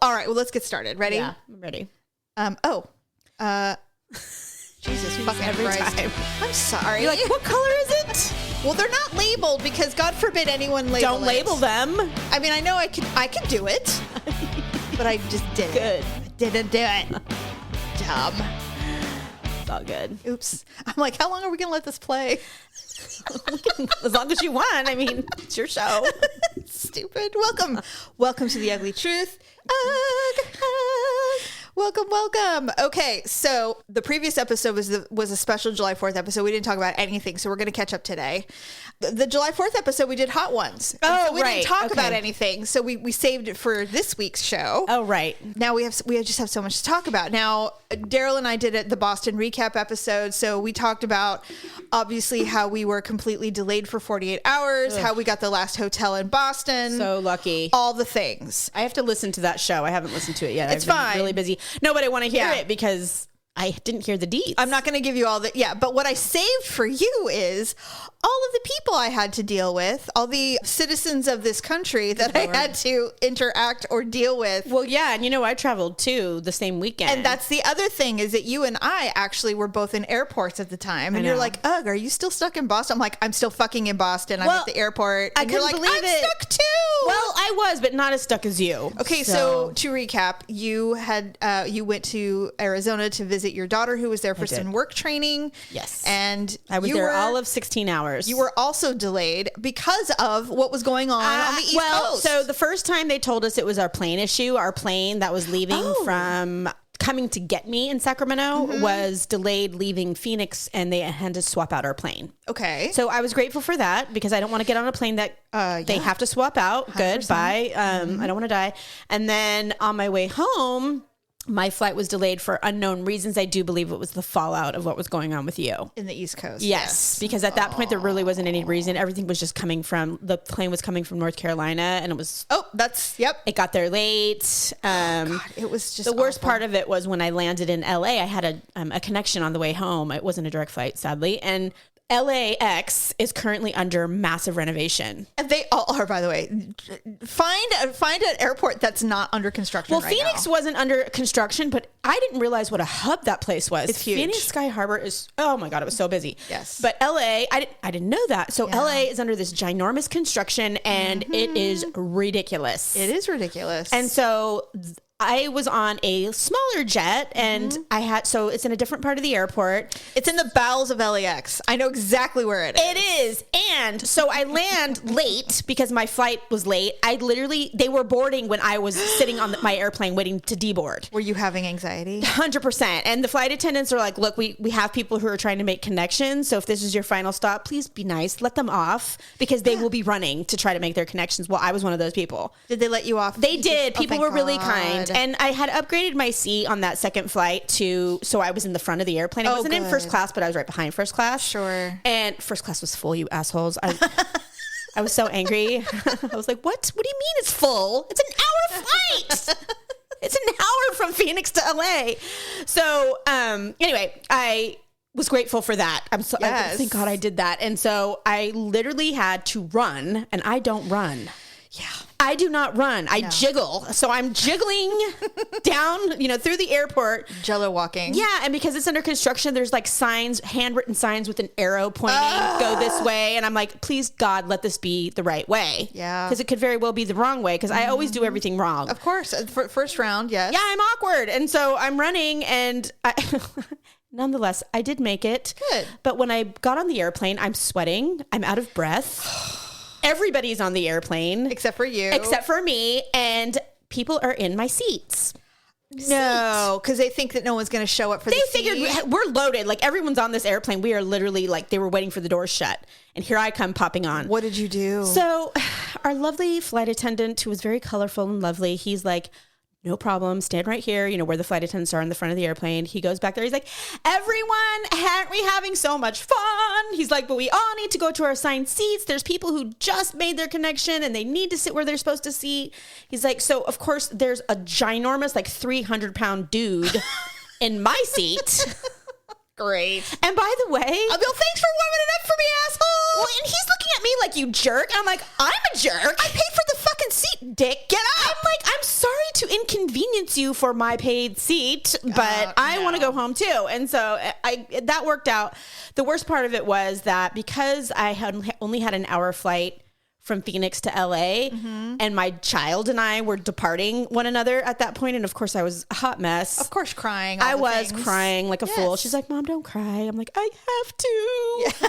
All right, well, let's get started. Ready? Yeah, I'm ready. Jesus fucking every Christ. time. I'm sorry. You're like, what color is it? Well, they're not labeled because God forbid anyone label Don't it. label them. I mean, I know I could do it, but I just didn't. Good. Didn't do it. Dumb. It's all good. Oops. I'm like, how long are we going to let this play? As long as you want. I mean, it's your show. Stupid. Welcome to the Ugly Truth. Welcome. Okay, so the previous episode was a special July 4th episode. We didn't talk about anything, so we're going to catch up today. The July 4th episode, we did hot ones. Oh, so we right. didn't talk Okay. about anything, so we saved it for this week's show. Oh, right. Now we just have so much to talk about. Now, Daryl and I did the Boston recap episode, so we talked about obviously how we were completely delayed for 48 hours, how we got the last hotel in Boston. So lucky. All the things. I have to listen to that show. I haven't listened to it yet. It's I've been fine. really busy. No, but I want to hear Yeah. it because I didn't hear the deets. I'm not going to give you all the, but what I saved for you is all of the people I had to deal with, all the citizens of this country that I had to interact or deal with. Well, yeah, and I traveled too the same weekend. And that's the other thing is that you and I actually were both in airports at the time. And you're like, ugh, are you still stuck in Boston? I'm like, I'm still fucking in Boston. I'm at the airport. And you're like, believe I'm it. stuck too. Well, I was, but not as stuck as you. Okay, so to recap, you had you went to Arizona to visit your daughter who was there for some work training. Yes. And I was there all of 16 hours. You were also delayed because of what was going on the East Coast. So the first time they told us it was our plane issue, our plane that was leaving from coming to get me in Sacramento was delayed leaving Phoenix, and they had to swap out our plane. Okay. So I was grateful for that because I don't want to get on a plane that they have to swap out. 100%. Good. Bye. I don't want to die. And then on my way home, my flight was delayed for unknown reasons. I do believe it was the fallout of what was going on with you. In the East Coast. Yes. Because at that point, there really wasn't any reason. Everything was just the plane was coming from North Carolina, and it was... Oh, it got there late. God, it was just the worst awful. part of it was when I landed in LA, I had a connection on the way home. It wasn't a direct flight, sadly. And LAX is currently under massive renovation. And they all are, by the way. Find an airport that's not under construction. Well, right Phoenix now. wasn't under construction, but I didn't realize what a hub that place was. It's huge. Phoenix Sky Harbor is, oh my God, it was so busy. Yes. But LA, I didn't know that. So LA is under this ginormous construction, and it is ridiculous. It is ridiculous. And so I was on a smaller jet, and so it's in a different part of the airport. It's in the bowels of LAX. I know exactly where it is. It is. And so I land late because my flight was late. They were boarding when I was sitting on my airplane waiting to deboard. Were you having anxiety? 100%. And the flight attendants are like, look, we have people who are trying to make connections. So if this is your final stop, please be nice. Let them off because they will be running to try to make their connections. Well, I was one of those people. Did they let you off? They did. People were really God. kind. And I had upgraded my seat on that second flight so I was in the front of the airplane. I wasn't in first class, but I was right behind first class. Sure. And first class was full, you assholes. I was so angry. I was like, what? What do you mean it's full? It's an hour flight. It's an hour from Phoenix to LA. So anyway, I was grateful for that. Thank God I did that. And so I literally had to run, and I don't run. Yeah. I do not run. I jiggle. So I'm jiggling down, through the airport. Jello walking. Yeah. And because it's under construction, there's like signs, handwritten signs with an arrow pointing, go this way. And I'm like, please God, let this be the right way. Yeah. Because it could very well be the wrong way. Because I always do everything wrong. Of course. First round, yes. Yeah, I'm awkward. And so I'm running, and nonetheless, I did make it. Good. But when I got on the airplane, I'm sweating. I'm out of breath. Everybody's on the airplane. Except for you. Except for me. And people are in my seats. No, because they think that no one's going to show up for the seat. They figured we're loaded. Like, everyone's on this airplane. We are literally like, they were waiting for the doors shut. And here I come popping on. What did you do? So our lovely flight attendant, who was very colorful and lovely, he's like, no problem. Stand right here. Where the flight attendants are in the front of the airplane. He goes back there. He's like, everyone, aren't we having so much fun? He's like, but we all need to go to our assigned seats. There's people who just made their connection and they need to sit where they're supposed to sit. He's like, so of course there's a ginormous, like 300-pound dude in my seat. Great. And by the way, Bill, thanks for warming it up for me, asshole. Well, and he's looking at me like, you jerk. And I'm like, I'm a jerk. I paid for the fucking fucking seat, dick. Get up. I'm sorry to inconvenience you for my paid seat, but I want to go home too. And so that worked out. The worst part of it was that because I had only had an hour flight from Phoenix to LA, and my child and I were departing one another at that point, and of course I was a hot mess. Of course, crying. I was crying like a fool. She's like, "Mom, don't cry." I'm like, "I have to."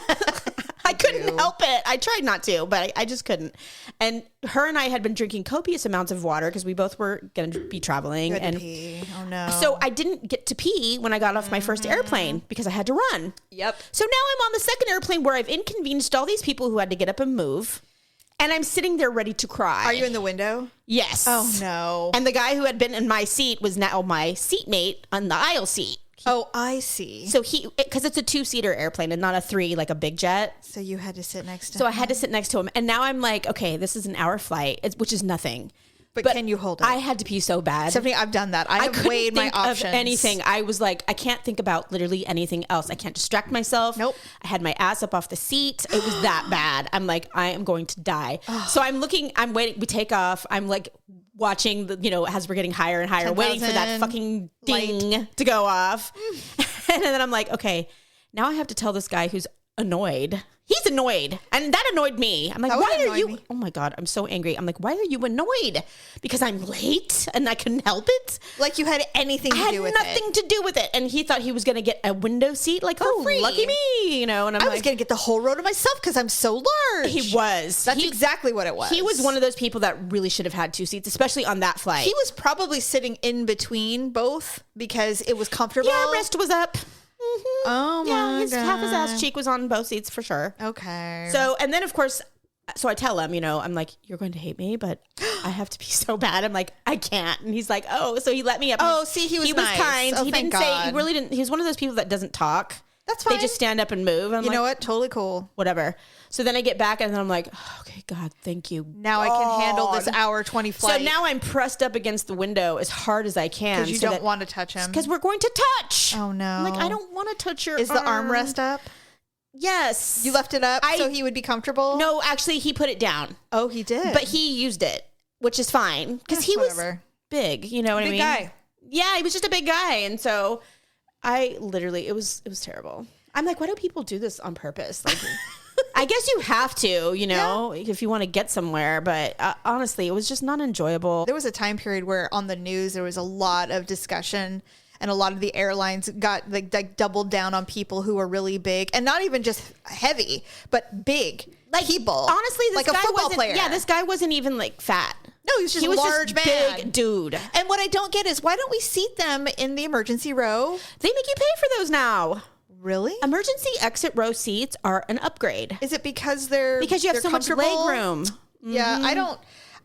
I couldn't help it. I tried not to, but I just couldn't. And her and I had been drinking copious amounts of water because we both were going to be traveling. And pee. Oh no! So I didn't get to pee when I got off my first airplane because I had to run. Yep. So now I'm on the second airplane where I've inconvenienced all these people who had to get up and move. And I'm sitting there ready to cry. Are you in the window? Yes. Oh, no. And the guy who had been in my seat was now my seatmate on the aisle seat. Oh, I see. So because it's a 2-seater airplane and not a 3, like a big jet. So you had to sit next to him. So I had to sit next to him. And now I'm like, okay, this is an hour flight, which is nothing. But can you hold it? I had to pee so bad. Stephanie, I've done that. I have weighed my options. Of anything. I was like, I can't think about literally anything else. I can't distract myself. Nope. I had my ass up off the seat. It was that bad. I'm like, I am going to die. So I'm waiting. We take off. I'm like watching as we're getting higher and higher, 10, waiting for that fucking ding to go off. And then I'm like, okay, now I have to tell this guy who's annoyed. He's annoyed. And that annoyed me. I'm like, why are you? Oh my God, I'm so angry. I'm like, why are you annoyed? Because I'm late and I couldn't help it? Like you had anything to do with it. I had nothing to do with it. And he thought he was going to get a window seat for free. Lucky me, And I'm I was going to get the whole row to myself because I'm so large. He was. That's exactly what it was. He was one of those people that really should have had 2 seats, especially on that flight. He was probably sitting in between both because it was comfortable. Yeah, armrest was up. Mm-hmm. Oh my God. Half his ass cheek was on both seats for sure. Okay. So, and then of course, I tell him, I'm like, you're going to hate me, but I have to be so bad. I'm like, I can't. And he's like, oh, so he let me up. Oh, see, he was nice. Kind. Oh, he didn't say, he really didn't. He's one of those people that doesn't talk. That's fine. They just stand up and move. I'm you know what? Totally cool. Whatever. So then I get back and then I'm like, oh, okay, God, thank you. Now I can handle this hour 20 flight. So now I'm pressed up against the window as hard as I can. Because you don't want to touch him. Because we're going to touch. Oh, no. I'm like, I don't want to touch your Is the armrest up? Yes. You left it up so he would be comfortable? No, actually, he put it down. Oh, he did? But he used it, which is fine. Because he was big, you know what I mean? Big guy. Yeah, he was just a big guy. And so I literally, it was terrible. I'm like, why do people do this on purpose? Like, I guess you have to, if you want to get somewhere. But honestly, it was just not enjoyable. There was a time period where on the news, there was a lot of discussion and a lot of the airlines got like doubled down on people who were really big and not even just heavy, but big people. Honestly, this like guy a football wasn't, player. Yeah, this guy wasn't even like fat. No, he was just a large man. Big dude. And what I don't get is why don't we seat them in the emergency row? They make you pay for those now. Really? Emergency exit row seats are an upgrade. Is it because you have so much leg room? Yeah,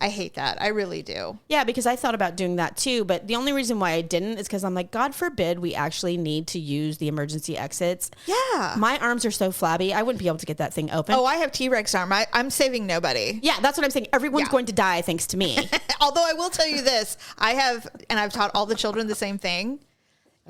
I hate that. I really do. Yeah, because I thought about doing that too, but the only reason why I didn't is because I'm like, God forbid we actually need to use the emergency exits. Yeah. My arms are so flabby, I wouldn't be able to get that thing open. Oh, I have T-Rex arm. I'm saving nobody. Yeah, that's what I'm saying. Everyone's going to die thanks to me. Although I will tell you this, I've taught all the children the same thing,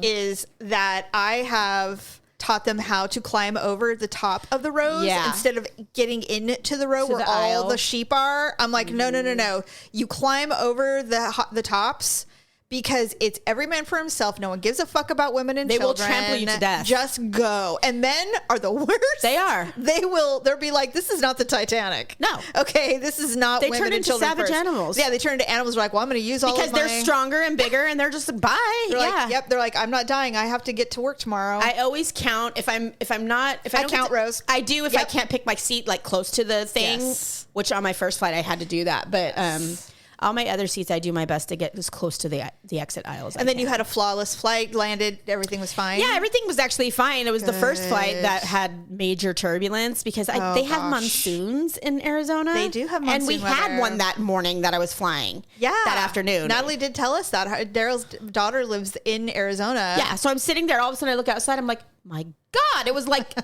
is that I have taught them how to climb over the top of the rows instead of getting into the row where all the sheep are. I'm like, no. You climb over the tops because it's every man for himself. No one gives a fuck about women and children. They will trample you to death. Just go. And men are the worst. They are. They'll be like, this is not the Titanic. No. Okay, this is not women turn and into children savage first. animals. Yeah, they turn into animals. They're like, well, I'm going to use all because of my... they're stronger and bigger and they're just like, bye. They're like, yep. They're like, I'm not dying. I have to get to work tomorrow. I always count if I don't count rows. I do if I can't pick my seat like close to the thing, which on my first flight I had to do that. But all my other seats, I do my best to get as close to the exit aisles. And then you had a flawless flight, landed, everything was fine? Yeah, everything was actually fine. It was the first flight that had major turbulence because they have monsoons in Arizona. They do have monsoon And we had one that morning that I was flying. Yeah. That afternoon. Natalie did tell us that. Daryl's daughter lives in Arizona. Yeah, so I'm sitting there. All of a sudden I look outside. I'm like, my God. It was like...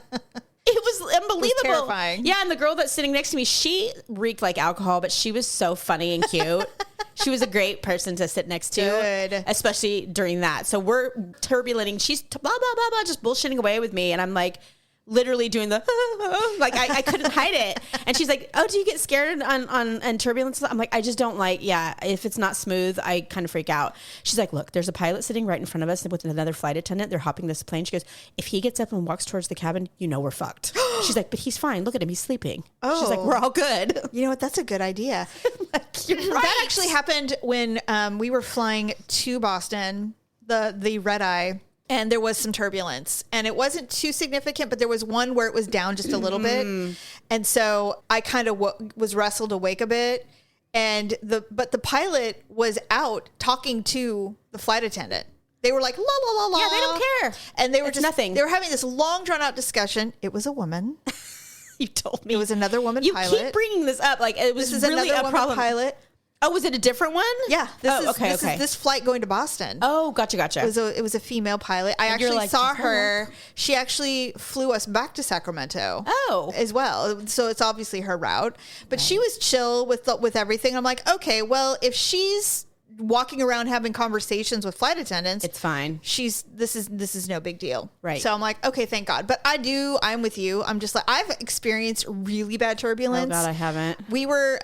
It was unbelievable. It was terrifying. Yeah, and the girl that's sitting next to me, she reeked like alcohol, but she was so funny and cute. She was a great person to sit next to, especially during that. So we're turbulenting. She's blah, blah, blah, blah, just bullshitting away with me. And I'm like, literally doing the like I couldn't hide it. And she's like, oh, do you get scared on Turbulence? I'm like, I just don't like, if it's not smooth, I kind of freak out. She's like, look, there's a pilot sitting right in front of us with another flight attendant. They're hopping this plane. She goes, if he gets up and walks towards the cabin, we're fucked. She's like, but he's fine. Look at him. He's sleeping. Oh. She's like, we're all good. You know what? That's a good idea. Like, you're right. That actually happened when we were flying to Boston, the red eye. And there was some turbulence, and it wasn't too significant, but there was one where it was down just a little bit. And so I kind of was wrestled awake a bit, but the pilot was out talking to the flight attendant. They were like, la, la, la, la. Yeah, they don't care. And they were nothing. They were having this long drawn out discussion. It was a woman. You told me. It was another woman pilot. You keep bringing this up. Like, it was really a problem. Pilot. Oh, was it a different one? Yeah. Okay. Is this flight going to Boston. Oh, gotcha. It was a female pilot. I actually saw her. She actually flew us back to Sacramento. Oh. As well. So it's obviously her route. But she was chill with everything. I'm like, okay, well, if she's walking around having conversations with flight attendants, it's fine. This is no big deal. Right. So I'm like, okay, thank God. But I'm with you. I'm just like, I've experienced really bad turbulence. Oh God, I haven't. We were,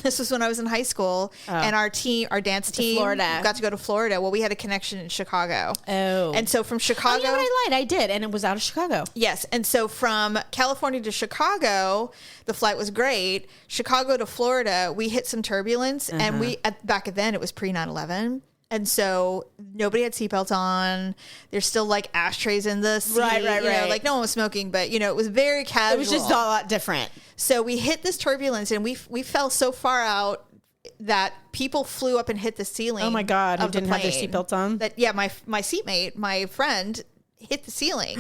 this was when I was in high school, and our dance team got to go to Florida. Well, we had a connection in Chicago. Oh. And so from Chicago. Oh, you know what? I lied. I did. And it was out of Chicago. Yes. And so from California to Chicago, the flight was great. Chicago to Florida, we hit some turbulence, and back then it was pre 9/11. And so nobody had seatbelts on. There's still like ashtrays in the seat. Right. Like no one was smoking, but it was very casual. It was just a lot different. So we hit this turbulence, and we fell so far out that people flew up and hit the ceiling. Oh my God. Who didn't have their seatbelts on? My seatmate, my friend, hit the ceiling,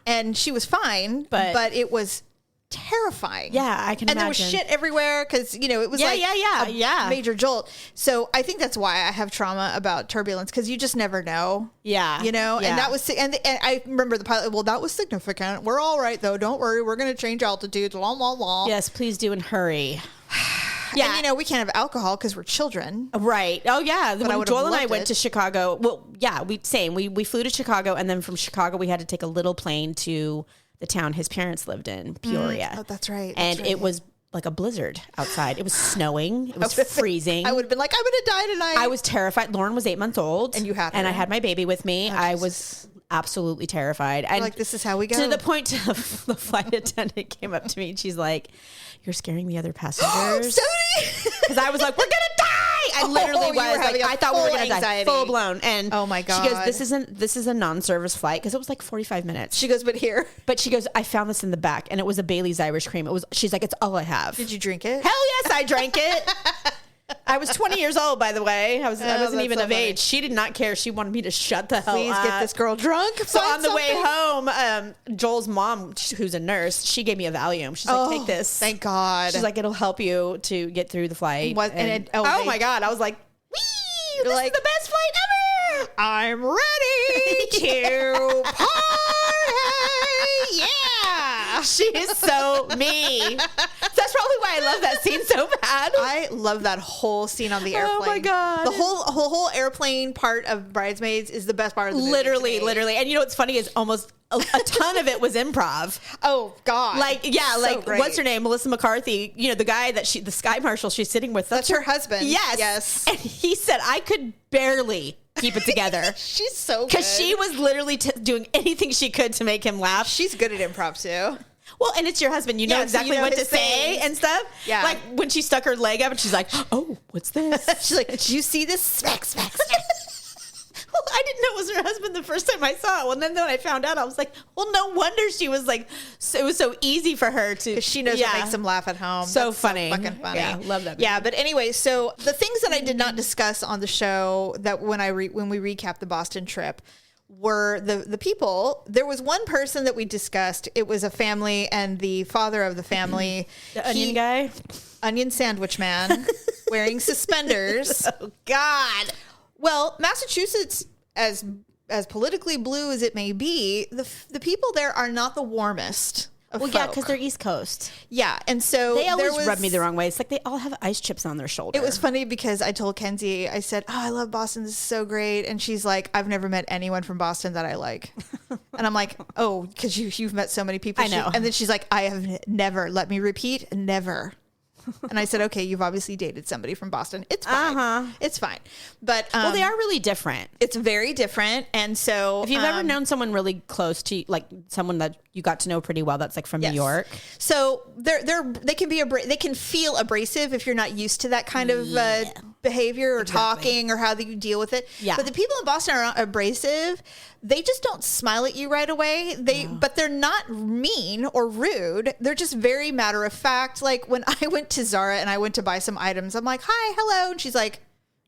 and she was a but it was terrifying. Yeah, I can imagine. And there was shit everywhere because, it was a major jolt. So I think that's why I have trauma about turbulence, because you just never know. Yeah. And that was, and I remember the pilot, well, that was significant. We're all right though. Don't worry. We're going to change altitudes. Blah, blah, blah. Yes, please do and hurry. Yeah. And, we can't have alcohol because we're children. Right. Oh, yeah. When Joel and I went to Chicago, we flew to Chicago, and then from Chicago, we had to take a little plane to the town his parents lived in, Peoria. Oh, that's right. It was like a blizzard outside. It was snowing. It was freezing. I would have been like, I'm going to die tonight. I was terrified. Lauren was 8 months old. And you had her. And I had my baby with me. I was absolutely terrified. And like, this is how we go. To the point the flight attendant came up to me and she's like, you're scaring the other passengers. Because I was like, we're going to die. I literally was like, I thought we were going to die. Full blown. And oh my God. She goes, this is a non-service flight, because it was like 45 minutes. She goes, but she goes, I found this in the back, and it was a Bailey's Irish Cream. She's like, it's all I have. Did you drink it? Hell yes, I drank it. I was 20 years old, by the way. I wasn't even of age. She did not care. She wanted me to shut the hell up. Please get this girl drunk. So on the way home, Joel's mom, who's a nurse, she gave me a Valium. She's like, take this. Thank God. She's like, it'll help you to get through the flight. Oh my God. I was like, this is the best flight ever. I'm ready to party. Yeah. She is so me. That's probably why I love that scene so bad. I love that whole scene on the airplane. Oh my God. The whole airplane part of Bridesmaids is the best part of the movie. Literally. And what's funny is almost a ton of it was improv. Oh God. What's her name? Melissa McCarthy, the guy the Sky Marshal she's sitting with. That's her husband. Yes. And he said, I could barely keep it together. She's so good. Because she was literally doing anything she could to make him laugh. She's good at improv too. Well, and it's your husband. You know exactly what to say and stuff. Yeah. Like when she stuck her leg up and she's like, oh, what's this? She's like, do you see this? Smack, smack, smack. Well, I didn't know it was her husband the first time I saw it. Well, then when I found out, I was like, well, no wonder she was like, it was so easy for her to. Because she knows what makes them laugh at home. That's funny. So fucking funny. Yeah, love that movie. Yeah, but anyway, so the things that I did not discuss on the show that when we recapped the Boston trip were the people. There was one person that we discussed. It was a family, and the father of the family. The onion guy? Onion sandwich man, wearing suspenders. Oh, God. Well, Massachusetts, as politically blue as it may be, the people there are not the warmest Well, yeah, because they're East Coast. Yeah, and so they always rub me the wrong way. It's like they all have ice chips on their shoulder. It was funny because I told Kenzie, I said, "Oh, I love Boston. This is so great." And she's like, "I've never met anyone from Boston that I like." And I'm like, "Oh, because you've met so many people." I know. And then she's like, "I have never." Let me repeat, never. And I said, "Okay, you've obviously dated somebody from Boston. It's fine. It's fine." But well, they are really different. It's very different, and so if you've ever known someone really close to, like someone that you got to know pretty well, that's like from New York. So they can be they can feel abrasive if you're not used to that kind of behavior or talking or how you deal with it. Yeah. But the people in Boston are not abrasive. They just don't smile at you right away. But they're not mean or rude. They're just very matter of fact. Like when I went to Zara and I went to buy some items, I'm like, "Hi, hello," and she's like,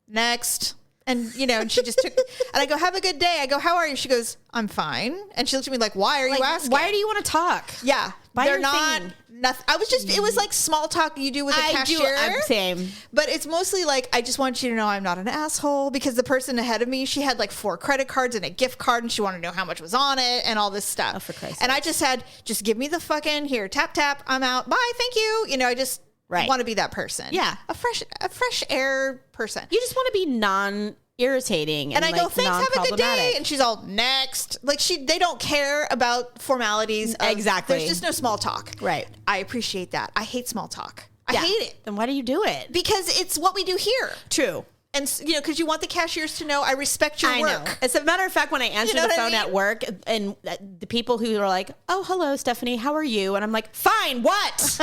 "Next." And, and she just took, and I go, "Have a good day." I go, "How are you?" She goes, "I'm fine." And she looked at me like, "Why are you asking? Why do you want to talk?" Yeah. They're not, nothing. I was just, it was like small talk you do with a cashier. Same. But it's mostly like, I just want you to know I'm not an asshole, because the person ahead of me, she had like 4 credit cards and a gift card, and she wanted to know how much was on it and all this stuff. Oh, for Christ's and I just had, just give me the fucking, here, tap, tap, I'm out. Bye, thank you. I just want to be that person. Yeah. A fresh air person. You just want to be non-irritating. And I go, "Thanks, have a good day." And she's all, "Next." Like they don't care about formalities. Exactly. There's just no small talk. Right. I appreciate that. I hate small talk. I hate it. Then why do you do it? Because it's what we do here. True. And, because you want the cashiers to know I respect your work. Know. As a matter of fact, when I answer the phone at work, and the people who are like, "Oh, hello, Stephanie, how are you?" And I'm like, "Fine, what?"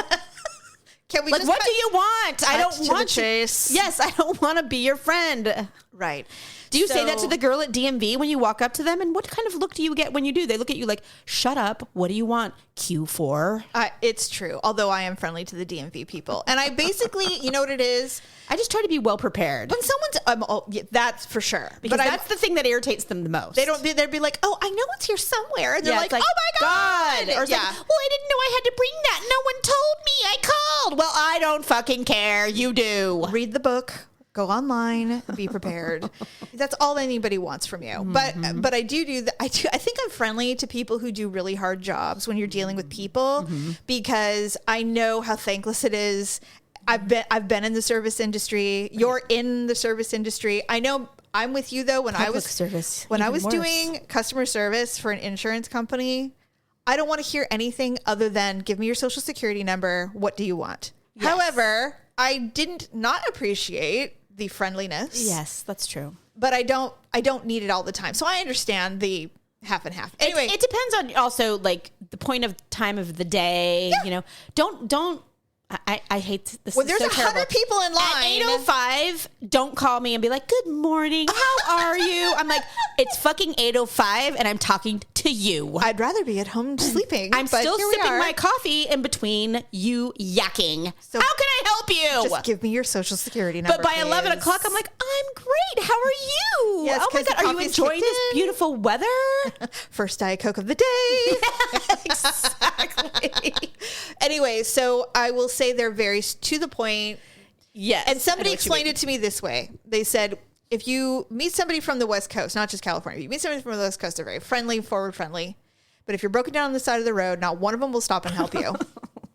Can we like, just what do you want? I don't want to chase. Yes, I don't want to be your friend. Right. Do you say that to the girl at DMV when you walk up to them? And what kind of look do you get when you do? They look at you like, "Shut up. What do you want? Q4?" It's true. Although I am friendly to the DMV people. And I basically, you know what it is? I just try to be well prepared. When someone's, that's for sure. Because that's the thing that irritates them the most. They'd be like, "Oh, I know it's here somewhere." And they're like, "Oh my God." Or like, "Well, I didn't know I had to bring that. No one told me. I called." Well, I don't fucking care. You do. Read the book. Go online, be prepared. That's all anybody wants from you. Mm-hmm. But I do that. I think I'm friendly to people who do really hard jobs when you're dealing with people, because I know how thankless it is. I've been in the service industry. You're in the service industry. I know. I'm with you though. When I was doing customer service for an insurance company, I don't want to hear anything other than, "Give me your social security number. What do you want?" Yes. However, I didn't not appreciate the friendliness. Yes, that's true. But I don't need it all the time. So I understand the half and half. Anyway, it depends on also like the point of time of the day. Yeah. Don't. I hate this. When there's so 100 people in line at 8:05, don't call me and be like, "Good morning, how are you?" I'm like, it's fucking 8:05 and I'm talking to you. I'd rather be at home sleeping. I'm still sipping my coffee in between you yakking. So how can I help you? Just give me your social security number. But by 11 o'clock, I'm like, "I'm great. How are you?" Yes, oh my God, are you enjoying this beautiful weather? First Diet Coke of the day. Yeah, exactly. Anyway, so I will say they're very to the point. Yes. And somebody explained it to me this way. They said, if you meet somebody from the West Coast, not just California, if you meet somebody from the West Coast, they're very friendly, forward friendly. But if you're broken down on the side of the road, not one of them will stop and help you.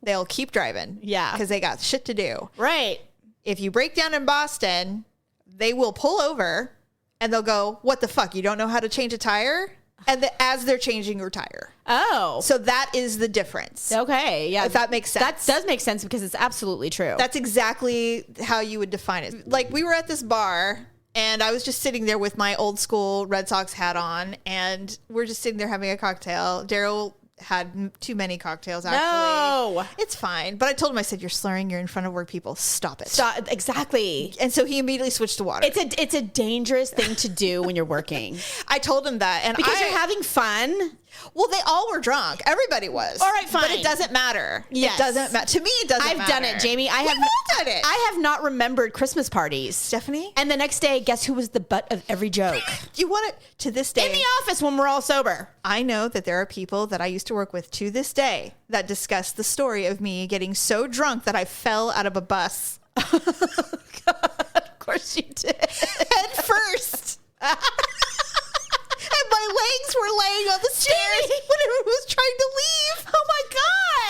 They'll keep driving. Yeah. Because they got shit to do. Right. If you break down in Boston, they will pull over and they'll go, "What the fuck? You don't know how to change a tire?" And as they're changing your tire. Oh. So that is the difference. Okay. Yeah. If that makes sense. That does make sense because it's absolutely true. That's exactly how you would define it. Like, we were at this bar and I was just sitting there with my old school Red Sox hat on, and we're just sitting there having a cocktail. Daryl had too many cocktails, actually. No. It's fine. But I told him, I said, "You're slurring. You're in front of work people. Stop it." Stop. Exactly. And so he immediately switched to water. It's a dangerous thing to do when you're working. I told him that. And because you're having fun. Well, they all were drunk. Everybody was. All right, fine. But it doesn't matter. Yes. It doesn't matter. To me, it doesn't matter. I've done it, Jamie. I have all done it. I have not remembered Christmas parties. Stephanie? And the next day, guess who was the butt of every joke? You want it to this day. In the office when we're all sober. I know that there are people that I used to work with to this day that discuss the story of me getting so drunk that I fell out of a bus. God, of course you did. Head first. And my legs were laying on the stairs when everyone was trying to leave. Oh my God.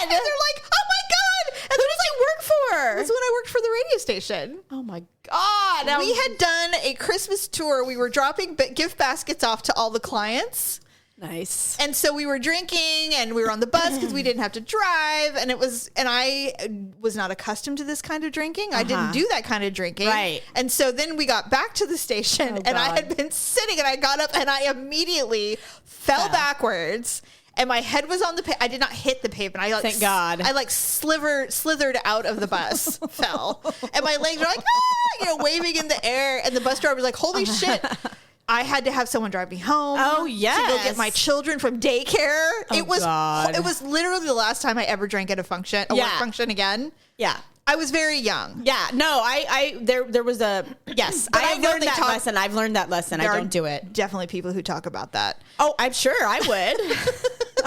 station. Oh my God. We had done a Christmas tour. We were dropping gift baskets off to all the clients. Nice. And so we were drinking and we were on the bus because we didn't have to drive. And I was not accustomed to this kind of drinking. I didn't do that kind of drinking. Right. And so then we got back to the station and I had been sitting and I got up and I immediately fell backwards. And my head was on the I did not hit the pavement. Thank God. I slithered out of the bus, fell. And my legs were like, waving in the air. And the bus driver was like, holy shit. I had to have someone drive me home. Oh, yes. To go get my children from daycare. Oh, God. It was literally the last time I ever drank at a work function again. Yeah. I was very young. Yeah. No, there was a, yes. But I've learned that lesson. I've learned that lesson. I don't do it. Definitely people who talk about that. Oh, I'm sure I would.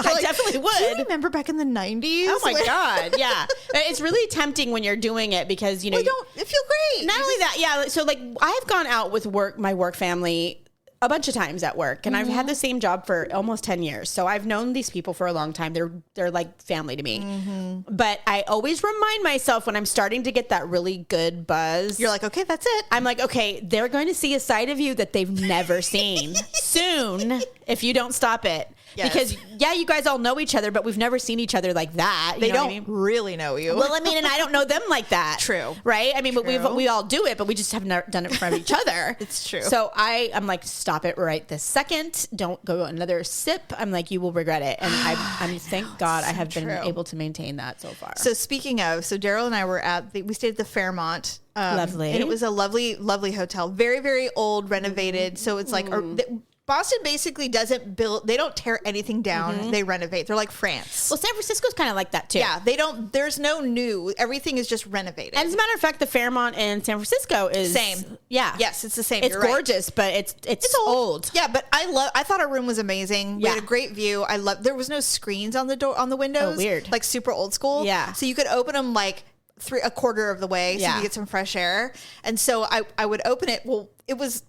I definitely would. Do you remember back in the 90s? Oh my God. Yeah. It's really tempting when you're doing it because, it feels great. Not only that. Yeah. So like I've gone out with my work family a bunch of times at work, and I've had the same job for almost 10 years. So I've known these people for a long time. They're like family to me. But I always remind myself when I'm starting to get that really good buzz. You're like, okay, that's it. I'm like, okay, they're going to see a side of you that they've never seen soon if you don't stop it. Yes. Because you guys all know each other, but we've never seen each other like that. They don't really know you. Well, I mean, and I don't know them like that. True. Right? I mean, but we all do it, but we just have never done it from each other. It's true. So I'm like, stop it right this second. Don't go another sip. I'm like, you will regret it. And I'm thank God I have been able to maintain that so far. So speaking of, Daryl and I were we stayed at the Fairmont. Lovely. And it was a lovely, lovely hotel. Very, very old, renovated. So it's like... Boston basically doesn't build, they don't tear anything down. They renovate. They're like France. Well, San Francisco's kind of like that too. Yeah, there's no new, everything is just renovated. And as a matter of fact, the Fairmont in San Francisco is same. Yeah. Yes, it's the same. It's gorgeous, but it's old. Yeah, but I thought our room was amazing. We had a great view. There was no screens on the windows. Oh, weird. Like super old school. Yeah. So you could open them like a quarter of the way so you get some fresh air. And so I would open it. Well,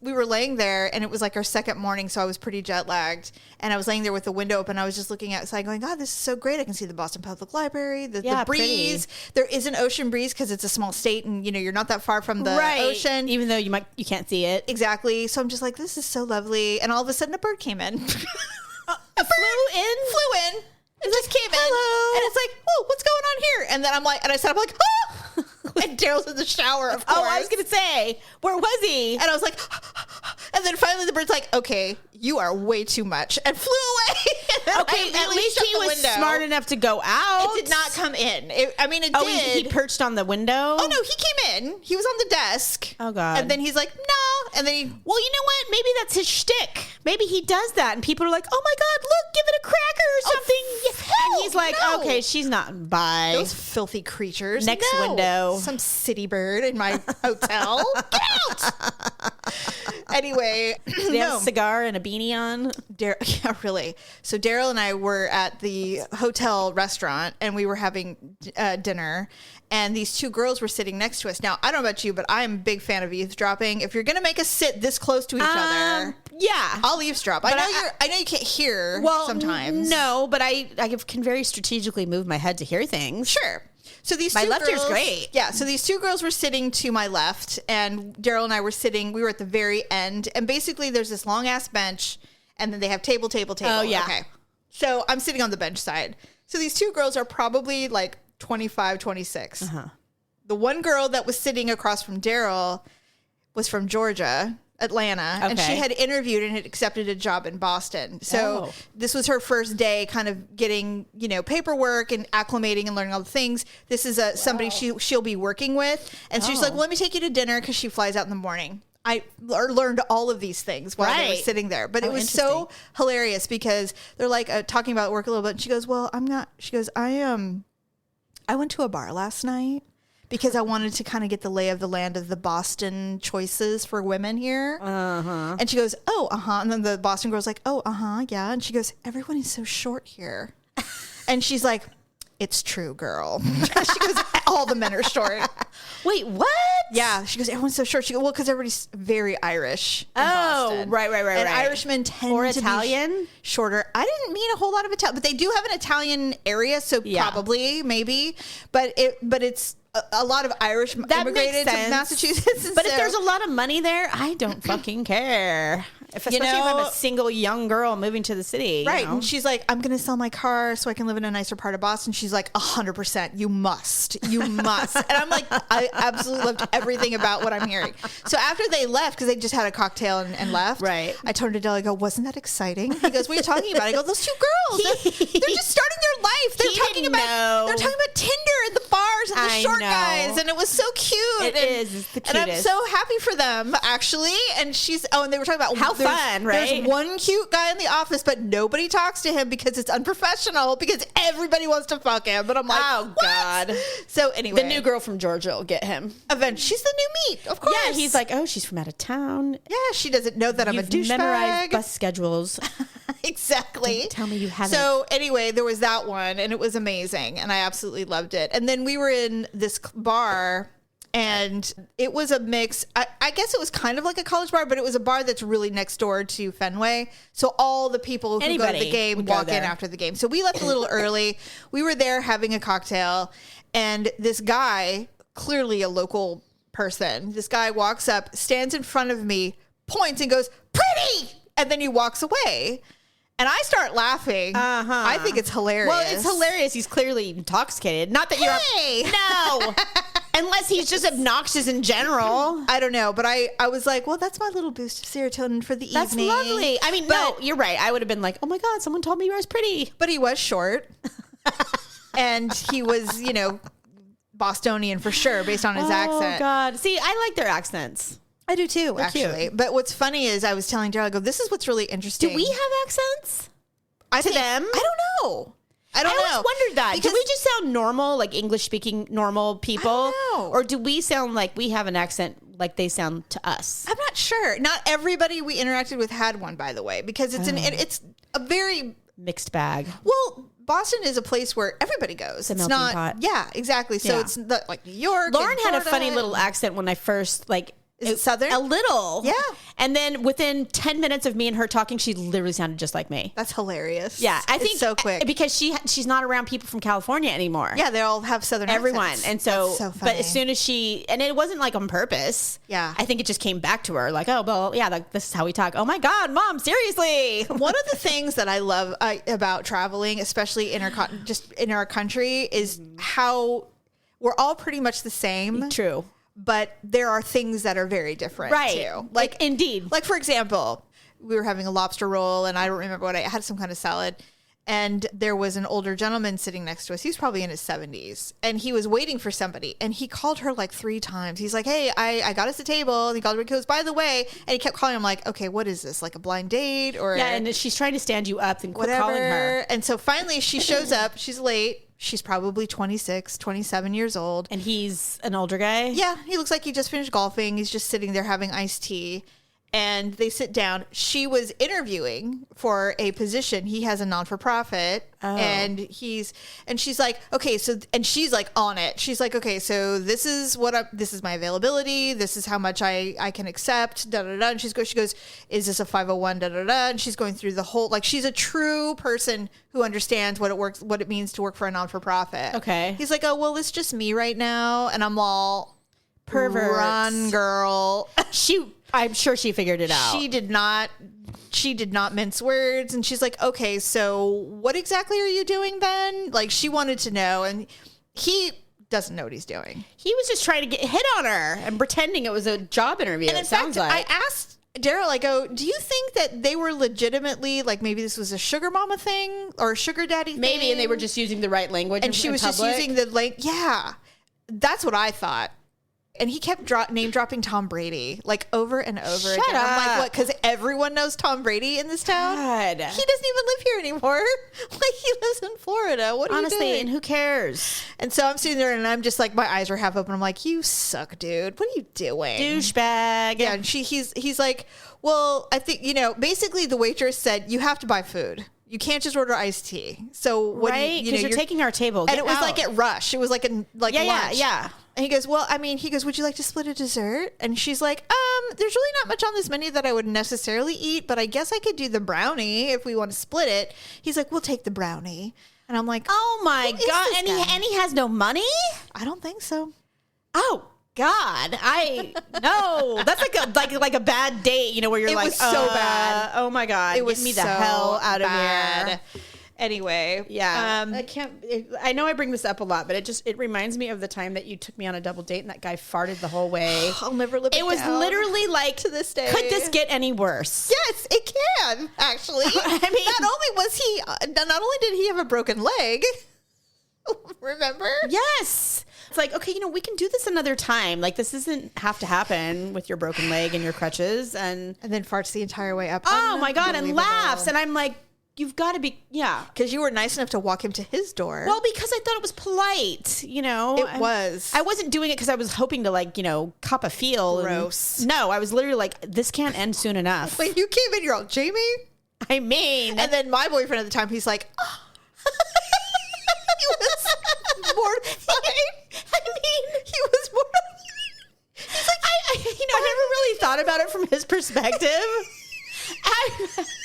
we were laying there and it was like our second morning. So I was pretty jet lagged and I was laying there with the window open. I was just looking outside going, God, this is so great. I can see the Boston Public Library, the breeze. Pretty. There is an ocean breeze because it's a small state and you're not that far from the ocean. Even though you can't see it. Exactly. So I'm just like, this is so lovely. And all of a sudden a bird came in. Flew in. It just came in. And it's like, oh, what's going on here? And then I sat up like, oh! And Daryl's in the shower, of course. Oh, I was going to say, where was he? And I was like, and then finally the bird's like, okay, you are way too much, and flew away. Okay, at least he was smart enough to go out. It did not come in. It did. He perched on the window? Oh, no, he came in. He was on the desk. Oh, God. And then he's like, no. And then well, you know what? Maybe that's his shtick. Maybe he does that, and people are like, oh, my God, look, give it a cracker or something. And he's like, okay, she's not by. Those filthy creatures. Next window. Some city bird in my hotel. Get out. Anyway. They have a cigar and a beanie on. Yeah, really. So Daryl and I were at the hotel restaurant and we were having dinner. And these two girls were sitting next to us. Now, I don't know about you, but I'm a big fan of eavesdropping. If you're going to make us sit this close to each other, yeah, I'll eavesdrop. But I know you can't hear sometimes. No, but I can very strategically move my head to hear things. Sure. So my left ear's great. Yeah. So these two girls were sitting to my left, and Daryl and I were sitting. We were at the very end, and basically there's this long ass bench, and then they have table. Oh yeah. Okay. So I'm sitting on the bench side. So these two girls are probably like 25, 26. The one girl that was sitting across from Daryl was from Georgia, Atlanta, and she had interviewed and had accepted a job in Boston. So this was her first day kind of getting, paperwork and acclimating and learning all the things. This is somebody she'll be working with. And so she's like, well, let me take you to dinner because she flies out in the morning. I learned all of these things while they were sitting there. But it was so hilarious because they're like talking about work a little bit. And she goes, well, I went to a bar last night because I wanted to kind of get the lay of the land of the Boston choices for women here. And she goes, oh, And then the Boston girl's like, oh, yeah. And she goes, everyone is so short here. And she's like, it's true, girl. She goes, all the men are short. Wait, what? Yeah. She goes, everyone's so short. She goes, well, because everybody's very Irish in Boston. Right. And Irishmen tend to Italian? be shorter. I didn't mean a whole lot of Italian, but they do have an Italian area, so probably, maybe. But it's a lot of Irish immigrated to Massachusetts. But if there's a lot of money there, I don't fucking care. Especially if I'm a single young girl moving to the city. Right. And she's like, I'm going to sell my car so I can live in a nicer part of Boston. She's like, 100%. You must. And I'm like, I absolutely loved everything about what I'm hearing. So after they left, because they just had a cocktail and left. Right. I turned to Dale. I go, wasn't that exciting? He goes, what are you talking about? I go, those two girls. They're just starting their life. They're talking about Tinder and the bars and the short guys. And it was so cute. It's the cutest. And I'm so happy for them, actually. And and they were talking about how fun, right? There's one cute guy in the office, but nobody talks to him because it's unprofessional because everybody wants to fuck him. But I'm like, oh, what? God. So anyway. The new girl from Georgia will get him. Eventually. She's the new meat, of course. Yeah, he's like, oh, she's from out of town. Yeah, she doesn't know that I'm a douchebag. Memorized bus schedules. Exactly. Don't tell me you haven't. So anyway, there was that one, and it was amazing, and I absolutely loved it. And then we were in this bar, and it was a mix. I guess it was kind of like a college bar, but it was a bar that's really next door to Fenway. So all the people who go to the game walk in after the game. So we left a little early. We were there having a cocktail, and this guy, clearly a local person, this guy walks up, stands in front of me, points, and goes, "Pretty!" And then he walks away. And I start laughing. I think it's hilarious. Well, it's hilarious. He's clearly intoxicated. Not that you're... No. Unless he's just obnoxious in general. I don't know. But I was like, well, that's my little boost of serotonin for the evening. That's lovely. I mean, no, you're right. I would have been like, oh my God, someone told me you were pretty. But he was short. And he was, Bostonian for sure, based on his accent. Oh, God. See, I like their accents. I do too, They're actually. cute. But what's funny is I was telling Daryl, I go, this is what's really interesting. Do we have accents? To them? I don't know. I always wondered that. Do we just sound normal, like English-speaking normal people? I don't know. Or do we sound like we have an accent like they sound to us? I'm not sure. Not everybody we interacted with had one, by the way, because it's it's a very... mixed bag. Well... Boston is a place where everybody goes. It's not pot. Yeah, exactly. So it's like New York. Lauren had a funny little accent when I first Is it Southern? A little. Yeah. And then within 10 minutes of me and her talking, she literally sounded just like me. That's hilarious. Yeah. I think it's so quick. Because she's not around people from California anymore. Yeah, they all have Southern Everyone. accents. And so, That's so funny. But as soon as and it wasn't like on purpose. Yeah. I think it just came back to her like, oh, well, yeah, like, this is how we talk. Oh my God, Mom, seriously. One of the things that I love about traveling, especially in our country, is how we're all pretty much the same. True. But there are things that are very different too. Like indeed. Like, for example, we were having a lobster roll and I don't remember what I had, some kind of salad. And there was an older gentleman sitting next to us. He was probably in his 70s. And he was waiting for somebody. And he called her like 3 times. He's like, hey, I got us a table. And he called her, he goes, by the way. And he kept calling. I'm like, okay, what is this? Like a blind date? Or yeah, and she's trying to stand you up and quit whatever. Calling her. And so finally she shows up. She's late. She's probably 26, 27 years old. And he's an older guy? Yeah, he looks like he just finished golfing. He's just sitting there having iced tea. And they sit down. She was interviewing for a position. He has a non-for-profit. Oh. And she's like, okay, so, and she's like on it. She's like, okay, so this is my availability. This is how much I can accept, da, da, da. And she goes, is this a 501, da, da, da. And she's going through the whole, like, she's a true person who understands what it means to work for a non-for-profit. Okay. He's like, oh, well, it's just me right now. And I'm all, pervert. Run, girl. I'm sure she figured it out. She did not mince words. And she's like, okay, so what exactly are you doing then? Like, she wanted to know. And he doesn't know what he's doing. He was just trying to get hit on her and pretending it was a job interview. And in fact, I asked Daryl, I go, do you think that they were legitimately, like, maybe this was a sugar mama thing or a sugar daddy thing? Maybe, and they were just using the right language. And she was just using the, yeah, that's what I thought. And he kept name dropping Tom Brady, like, over and over again. Shut up. I'm like, what? Because everyone knows Tom Brady in this town? God. He doesn't even live here anymore. Like, he lives in Florida. What are you doing? Honestly, and who cares? And so I'm sitting there and I'm just like, my eyes are half open. I'm like, you suck, dude. What are you doing? Douchebag. Yeah, and he's like, well, I think, basically the waitress said, you have to buy food. You can't just order iced tea. So what? Right? Because you're taking our table. And it was like at Rush. It was like lunch. Yeah. And he goes, would you like to split a dessert? And she's like, there's really not much on this menu that I would necessarily eat, but I guess I could do the brownie if we want to split it. He's like, we'll take the brownie. And I'm like, oh my God. And he has no money? I don't think so. Oh God, I no. That's like a bad date, where you're like, was so bad. Oh my God, It was get me the so hell out of bad. here. Anyway, Yeah, I can't. I know I bring this up a lot, but it reminds me of the time that you took me on a double date and that guy farted the whole way. I'll never live It was down literally like, to this day. could this get any worse? Yes, it can actually. I mean, not only did he have a broken leg, remember? Yes. It's like, okay, we can do this another time. Like, this doesn't have to happen with your broken leg and your crutches. And then farts the entire way up. oh my God, and laughs. And I'm like, you've got to be, yeah. Because you were nice enough to walk him to his door. Well, because I thought it was polite, It was. I wasn't doing it because I was hoping to, cop a feel. Gross. No, I was literally like, this can't end soon enough. When you came in, you're all, Jamie? I mean. And then my boyfriend at the time, he's like, oh. He was mortified. I mean, He was mortified. he's like, I never really thought about it from his perspective.